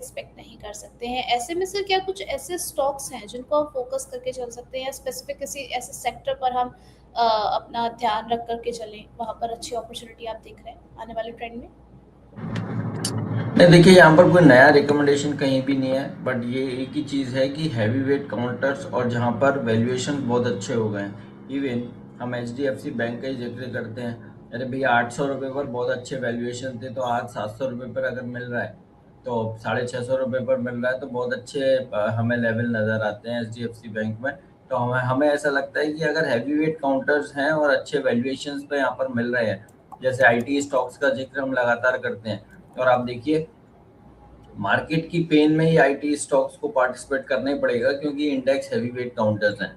Expect नहीं कर सकते हैं। ऐसे में सर क्या कुछ ऐसे स्टॉक्स हैं जिनको हम फोकस करके चल सकते हैं, या स्पेसिफिक किसी ऐसे सेक्टर पर हम अपना ध्यान रख करके चलें, वहाँ पर अच्छी अपॉर्चुनिटी आप देख रहे हैं आने वाले ट्रेंड में? नहीं, देखिए यहाँ पर कोई नया रिकमेंडेशन कहीं भी नहीं है, बट ये एक ही चीज़ है कि हैवी वेट काउंटर्स और जहाँ पर वैल्यूएशन बहुत अच्छे हो गए हैं। इवन हम एचडीएफसी बैंक का ही जिक्र करते हैं, अरे भैया 800 रुपये पर बहुत अच्छे वैल्यूएशन थे, तो आज 700 रुपये पर अगर मिल रहा है, तो 650 रुपये पर मिल रहा है, तो बहुत अच्छे हमें लेवल नज़र आते हैं एचडीएफसी बैंक में। तो हमें हमें ऐसा लगता है कि अगर हैवी वेट काउंटर्स हैं और अच्छे वैल्यूएशन पे यहाँ पर मिल रहे हैं, जैसे आईटी स्टॉक्स का जिक्र हम लगातार करते हैं, और आप देखिए मार्केट की पेन में ही आईटी स्टॉक्स को पार्टिसिपेट करना ही पड़ेगा, क्योंकि इंडेक्स हैवी वेट काउंटर्स हैं।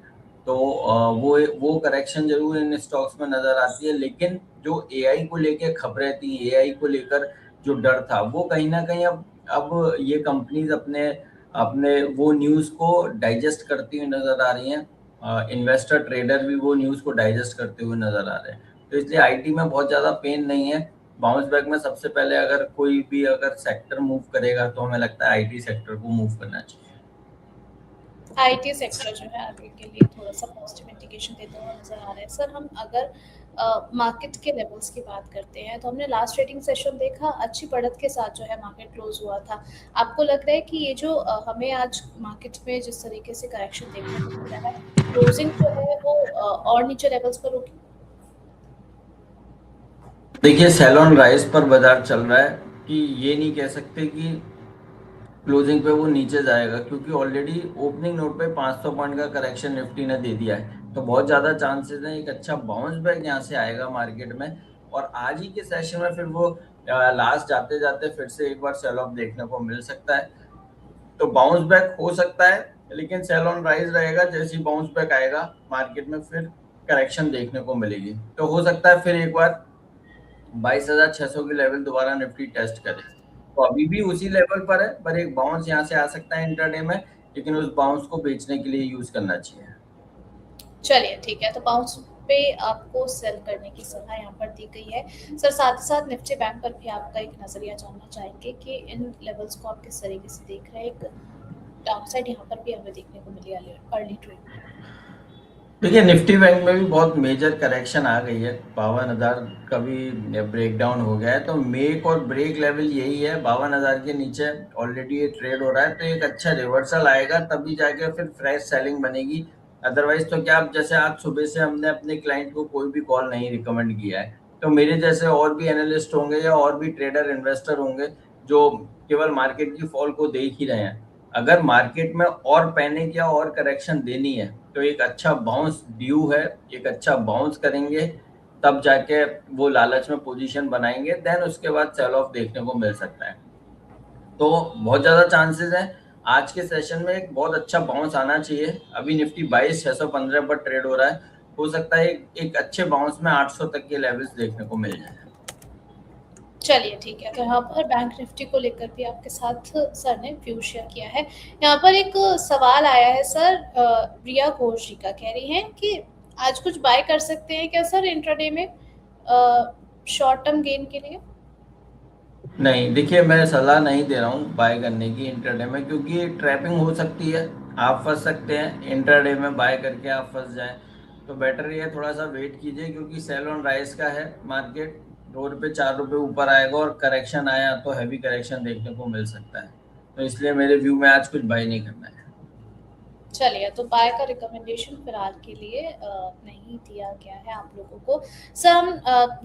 तो वो करेक्शन जरूर इन स्टॉक्स में नजर आती है, लेकिन जो एआई को लेकर खबरें थी, एआई को लेकर जो डर था, वो कहीं ना कहीं अब ये कंपनीज अपने अपने वो न्यूज़ को डाइजेस्ट करती हुई नजर आ रही हैं। इन्वेस्टर ट्रेडर भी वो न्यूज़ को डाइजेस्ट करते हुए नजर आ रहे हैं, तो इसलिए आईटी में बहुत ज़्यादा पेन नहीं है। बाउंस बैक में सबसे पहले अगर कोई भी अगर सेक्टर मूव करेगा, तो हमें लगता है आईटी सेक्टर को मूव करना चाहिए। आईटी सेक्टर जो है आगे के लिए थोड़ा-सा पॉजिटिव इंडिकेशन देता हुआ नज़र आ रहा है। सर हम अगर मार्केट के लेवल्स की बात करते हैं, तो हमने लास्ट ट्रेडिंग सेशन देखा अच्छी बढ़त के साथ जो है मार्केट क्लोज़ हुआ था। आपको लग रहा है कि ये जो हमें आज मार्केट में जिस तरीके से करेक्शन देखने को मिल रहा है, क्लोजिंग जो है वो और नीचे लेवल्स पर होगी? देखिए सेल ऑन राइज पर बाजार चल रहा है, कि ये नहीं कह सकते कि क्लोजिंग पे वो नीचे जाएगा, क्योंकि ऑलरेडी ओपनिंग नोट पे 500 पॉइंट का करेक्शन निफ्टी ने दे दिया है, तो बहुत ज़्यादा चांसेस हैं एक अच्छा बाउंस बैक यहाँ से आएगा मार्केट में। और आज ही के सेशन में फिर वो लास्ट जाते जाते फिर से एक बार सेल ऑफ देखने को मिल सकता है, तो बाउंस बैक हो सकता है, लेकिन सेल ऑन राइज रहेगा। जैसे ही बाउंस बैक आएगा मार्केट में, फिर करेक्शन देखने को मिलेगी, तो हो सकता है फिर एक बार 22,600 की लेवल दोबारा निफ्टी टेस्ट करे। तो अभी भी उसी लेवल पर है, पर एक बाउंस यहाँ से आ सकता है इंटरडे में, लेकिन उस बाउंस को बेचने के लिए यूज करना चाहिए। चलिए ठीक है, तो बाउंस पे आपको सेल करने की सलाह यहाँ पर दी गई है। सर साथ ही साथ निफ्टी बैंक पर भी आपका एक नज़रिया जानना चाहेंगे कि इन लेवल्स को आप किस तरीके से देख रहे हैं? एक डाउनसाइड यहाँ पर भी हमें देखने को मिली अर्ली ट्रेड में। देखिए निफ्टी बैंक में भी बहुत मेजर करेक्शन आ गई है, 52,000 का भी ब्रेक डाउन हो गया है, तो मेक और ब्रेक लेवल यही है 52,000 के नीचे ऑलरेडी ये ट्रेड हो रहा है, तो एक अच्छा रिवर्सल आएगा तभी जाके फिर फ्रेश सेलिंग बनेगी। अदरवाइज तो क्या, अब जैसे आज सुबह से हमने अपने क्लाइंट को कोई भी कॉल नहीं रिकमेंड किया है, तो मेरे जैसे और भी एनालिस्ट होंगे या और भी ट्रेडर इन्वेस्टर होंगे जो केवल मार्केट की फॉल को देख ही रहे हैं। अगर मार्केट में और पैनिक या और करेक्शन देनी है, तो एक अच्छा बाउंस ड्यू है, एक अच्छा बाउंस करेंगे, तब जाके वो लालच में पोजीशन बनाएंगे, देन उसके बाद सेल ऑफ देखने को मिल सकता है। तो बहुत ज्यादा चांसेस है आज के सेशन में एक बहुत अच्छा बाउंस आना चाहिए। अभी निफ्टी 22,615 पर ट्रेड हो रहा है, हो सकता है एक अच्छे बाउंस में 800 तक के लेवल्स देखने को मिल जाए। चलिए ठीक है, तो यहाँ पर बैंक निफ्टी को लेकर भी आपके साथ सर ने व्यू शेयर किया है। यहाँ पर एक सवाल आया है सर, रिया घोष जी का, कह रही हैं कि आज कुछ बाय कर सकते हैं क्या सर इंट्राडे में शॉर्ट टर्म गेन के लिए? नहीं, देखिए मैं सलाह नहीं दे रहा हूँ बाय करने की इंट्राडे में, क्योंकि ट्रैपिंग हो सकती है, आप फंस सकते हैं इंट्राडे में बाय करके आप फंस जाएं। तो बेटर ये थोड़ा सा वेट कीजिए, क्योंकि सेल ऑन राइज का है मार्केट, 2 रुपये 4 रुपये ऊपर आएगा और करेक्शन आया तो हैवी करेक्शन देखने को मिल सकता है, तो इसलिए मेरे व्यू में आज कुछ बाय नहीं करना है। चलिए, तो बाय का रिकमेंडेशन फिलहाल के लिए नहीं दिया गया है आप लोगों को। सर हम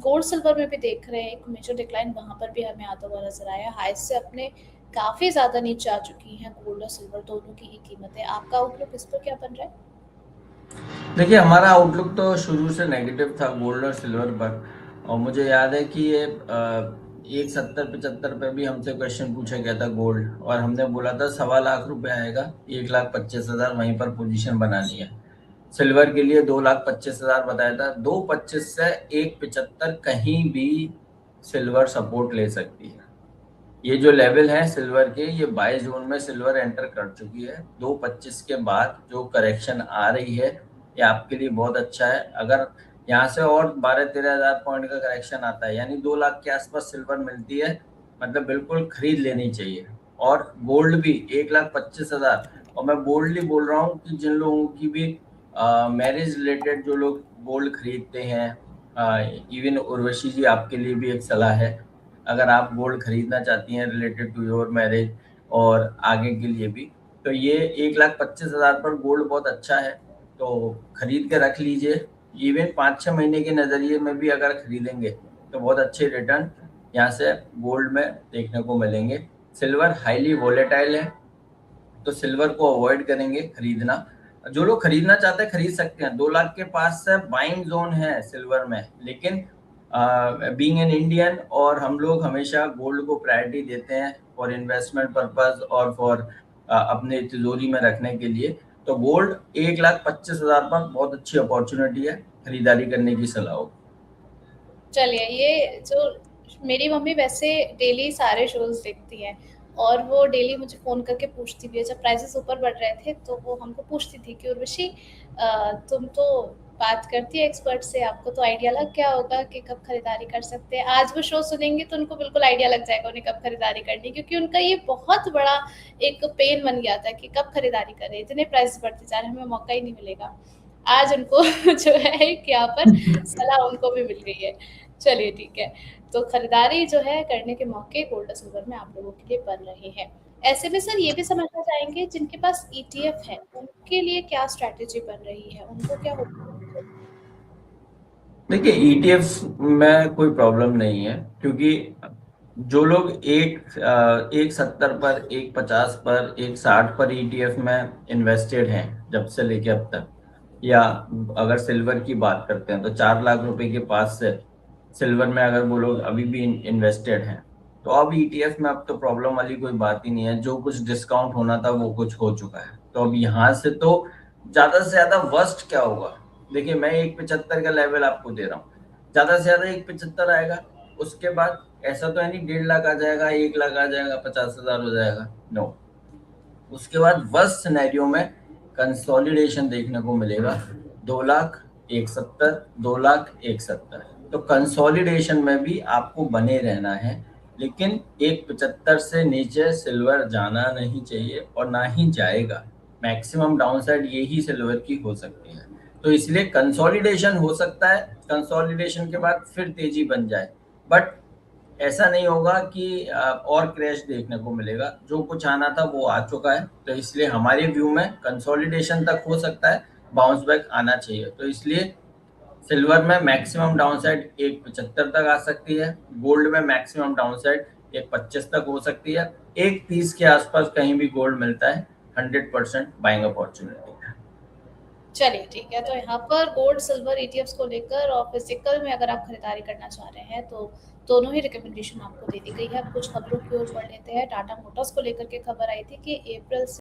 गोल्ड सिल्वर में भी देख रहे हैं एक मेजर डिक्लाइन, वहाँ पर भी हमें आता हुआ नजर आया। हाई से अपने काफ़ी ज़्यादा नीचे आ चुकी हैं गोल्ड और सिल्वर दोनों की ही कीमतें। आपका आउटलुक इस पर क्या बन रहा है? देखिए हमारा आउटलुक तो शुरू से नेगेटिव था गोल्ड और सिल्वर पर, और मुझे याद है कि ये 1,70-75 पे भी हमसे क्वेश्चन पूछा गया था गोल्ड, और हमने बोला था 1.25 लाख आएगा, 1,25,000 वहीं पर पोजीशन बनानी है। सिल्वर के लिए 2,25,000 बताया था, 2,25 से 1,75 कहीं भी सिल्वर सपोर्ट ले सकती है। ये जो लेवल है सिल्वर के, ये बाय जोन में सिल्वर एंटर कर चुकी है। 2,25 के बाद जो करेक्शन आ रही है, ये आपके लिए बहुत अच्छा है। अगर यहाँ से और 12-13 हज़ार पॉइंट का करेक्शन आता है, यानी 2 लाख के आसपास सिल्वर मिलती है, मतलब बिल्कुल खरीद लेनी चाहिए। और गोल्ड भी 1,25,000। और मैं बोल्डली बोल रहा हूँ कि जिन लोगों की भी मैरिज रिलेटेड जो लोग गोल्ड खरीदते हैं, इवन उर्वशी जी आपके लिए भी एक सलाह है, अगर आप गोल्ड खरीदना चाहती हैं रिलेटेड टू योर मैरिज और आगे के लिए भी, तो ये 1,25,000 पर गोल्ड बहुत अच्छा है, तो खरीद के रख लीजिए। इवन 5-6 महीने के नज़रिए में भी अगर खरीदेंगे तो बहुत अच्छे रिटर्न यहाँ से गोल्ड में देखने को मिलेंगे। सिल्वर हाईली वोलेटाइल है, तो सिल्वर को अवॉइड करेंगे खरीदना। जो लोग खरीदना चाहते हैं खरीद सकते हैं, 2 लाख के पास से बाइंग जोन है सिल्वर में, लेकिन बीइंग एन इंडियन और हम लोग हमेशा गोल्ड को प्रायोरिटी देते हैं फॉर इन्वेस्टमेंट पर्पज और फॉर अपने तिजोरी में रखने के लिए। तो गोल्ड 1,25,000 पर बहुत अच्छी अपॉर्चुनिटी है, खरीदारी करने की सलाह हो। चलिए, ये जो मेरी मम्मी वैसे डेली सारे शोज़ देखती हैं और वो डेली मुझे फ़ोन करके पूछती भी है। जब प्राइसेस ऊपर बढ़ रहे थे तो वो हमको पूछती थी कि उर्वशी, तुम तो बात करती है एक्सपर्ट से, आपको तो आइडिया लग गया होगा कि कब खरीदारी कर सकते हैं। आज वो शो सुनेंगे तो उनको बिल्कुल आइडिया लग जाएगा उन्हें कब खरीदारी करनी, क्योंकि उनका ये बहुत बड़ा एक पेन बन गया था कि कब खरीदारी करें, इतने प्राइस बढ़ते जा रहे हैं, हमें मौका ही नहीं मिलेगा। आज उनको जो है कि यहाँ पर सलाह उनको भी मिल गई है। चलिए ठीक है। तो खरीदारी जो है करने के मौके गोल्ड और सिल्वर में आप लोगों के लिए बन रहे हैं। ऐसे में सर ये भी समझना चाहेंगे जिनके पास ईटीएफ है, उनके लिए क्या स्ट्रैटेजी बन रही है? उनको क्या होगा? देखिए ईटीएफ में कोई प्रॉब्लम नहीं है, क्योंकि जो लोग 1.70 पर, 1.50 पर, 1.60 पर ईटीएफ में इन्वेस्टेड हैं जब से लेके अब तक, या अगर सिल्वर की बात करते हैं तो 4 लाख रुपए के पास से सिल्वर में अगर वो लोग अभी भी इन्वेस्टेड हैं, तो अब ईटीएफ में अब तो प्रॉब्लम वाली कोई बात ही नहीं है। जो कुछ डिस्काउंट होना था वो कुछ हो चुका है, तो अब यहाँ से तो ज्यादा से ज्यादा वर्स्ट क्या होगा। देखिए मैं 1.75 का लेवल आपको दे रहा हूँ, ज्यादा से ज्यादा 1.75 आएगा, उसके बाद ऐसा तो है नहीं 1.5 लाख आ जाएगा, 1 लाख आ जाएगा, 50,000 हो जाएगा, नो। उसके बाद वर्स्ट सिनेरियो में कंसोलिडेशन देखने को मिलेगा, 2,01,70, 2,01,70। तो कंसोलिडेशन में भी आपको बने रहना है, लेकिन 1.75 से नीचे सिल्वर जाना नहीं चाहिए और ना ही जाएगा। मैक्सिमम डाउनसाइड यही सिल्वर की हो सकती है, तो इसलिए कंसोलिडेशन हो सकता है, कंसोलिडेशन के बाद फिर तेजी बन जाए, बट ऐसा नहीं होगा कि और क्रैश देखने को मिलेगा। जो कुछ आना था वो आ चुका है, तो इसलिए हमारे व्यू में कंसोलिडेशन तक हो सकता है, बाउंस बैक आना चाहिए। तो इसलिए सिल्वर में मैक्सिमम डाउनसाइड 1.75 तक आ सकती है, गोल्ड में मैक्सिमम डाउनसाइड 1.25 तक हो सकती है, 1.30 के आसपास कहीं भी गोल्ड मिलता है, 100% बाइंग अपॉर्चुनिटी है। चलिए ठीक है। तो यहाँ पर गोल्ड सिल्वर ईटीएफ्स को लेकर और फिजिकल में अगर आप खरीदारी करना चाह रहे हैं तो दोनों ही रिकमेंडेशन आपको दे दी गई है। अब कुछ खबरों की ओर बढ़ लेते हैं। टाटा मोटर्स को लेकर के खबर आई थी कि अप्रैल से